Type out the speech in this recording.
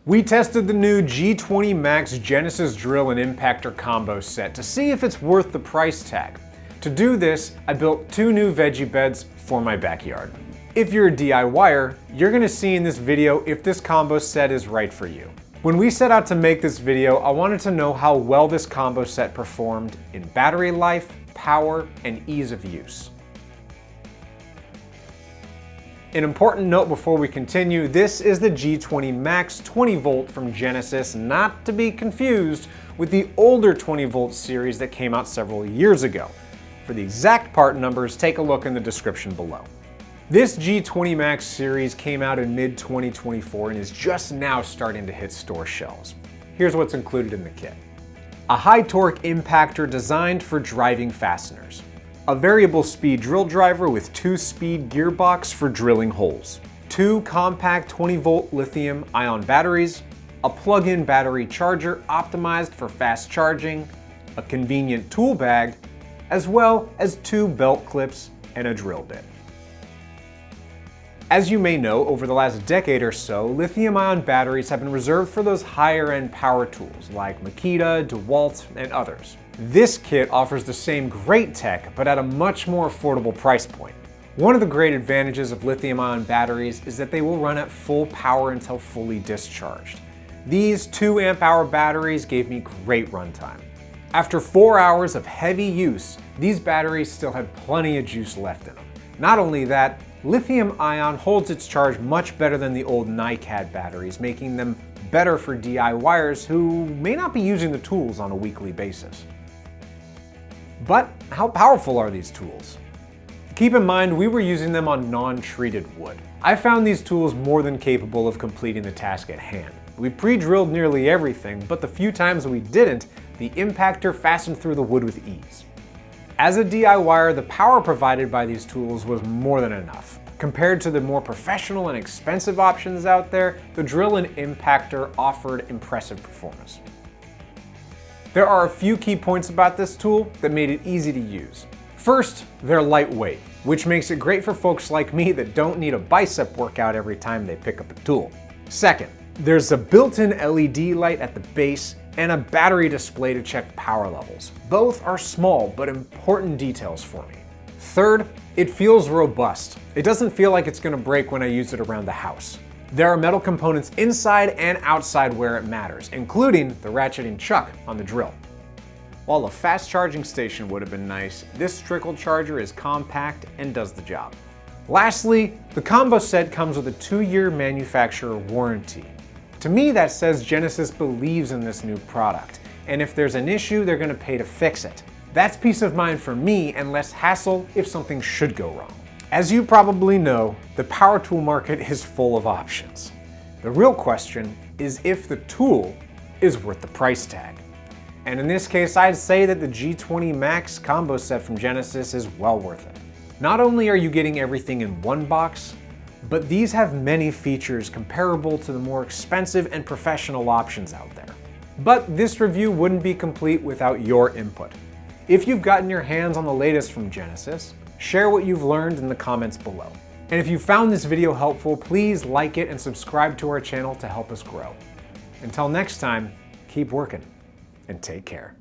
We tested the new G20Max Genesis drill and impactor combo set to see if it's worth the price tag. To do this, I built 2 new veggie beds for my backyard. If you're a DIYer, you're gonna see in this video if this combo set is right for you. When we set out to make this video, I wanted to know how well this combo set performed in battery life, power, and ease of use. An important note before we continue, this is the G20Max 20 volt from Genesis, not to be confused with the older 20 volt series that came out several years ago. For the exact part numbers, take a look in the description below. This G20Max series came out in mid-2024 and is just now starting to hit store shelves. Here's what's included in the kit. A high-torque impactor designed for driving fasteners. A variable speed drill driver with 2-speed gearbox for drilling holes. 2 compact 20-volt lithium-ion batteries. A plug-in battery charger optimized for fast charging. A convenient tool bag, as well as 2 belt clips and a drill bit. As you may know, over the last decade or so, lithium-ion batteries have been reserved for those higher-end power tools like Makita, DeWalt, and others. This kit offers the same great tech, but at a much more affordable price point. One of the great advantages of lithium-ion batteries is that they will run at full power until fully discharged. These 2 amp-hour batteries gave me great runtime. After 4 hours of heavy use, these batteries still had plenty of juice left in them. Not only that, lithium-ion holds its charge much better than the old NiCad batteries, making them better for DIYers who may not be using the tools on a weekly basis. But how powerful are these tools? Keep in mind, we were using them on non-treated wood. I found these tools more than capable of completing the task at hand. We pre-drilled nearly everything, but the few times we didn't, the impactor fastened through the wood with ease. As a DIYer, the power provided by these tools was more than enough. Compared to the more professional and expensive options out there, the drill and impactor offered impressive performance. There are a few key points about this tool that made it easy to use. First, they're lightweight, which makes it great for folks like me that don't need a bicep workout every time they pick up a tool. Second, there's a built-in LED light at the base and a battery display to check power levels. Both are small but important details for me. Third, it feels robust. It doesn't feel like it's gonna break when I use it around the house. There are metal components inside and outside where it matters, including the ratcheting chuck on the drill. While a fast charging station would have been nice, this trickle charger is compact and does the job. Lastly, the combo set comes with a 2-year manufacturer warranty. To me, that says Genesis believes in this new product, and if there's an issue, they're gonna pay to fix it. That's peace of mind for me and less hassle if something should go wrong. As you probably know, the power tool market is full of options. The real question is if the tool is worth the price tag. And in this case, I'd say that the G20Max combo set from Genesis is well worth it. Not only are you getting everything in one box, but these have many features comparable to the more expensive and professional options out there. But this review wouldn't be complete without your input. If you've gotten your hands on the latest from Genesis, share what you've learned in the comments below. And if you found this video helpful, please like it and subscribe to our channel to help us grow. Until next time, keep working and take care.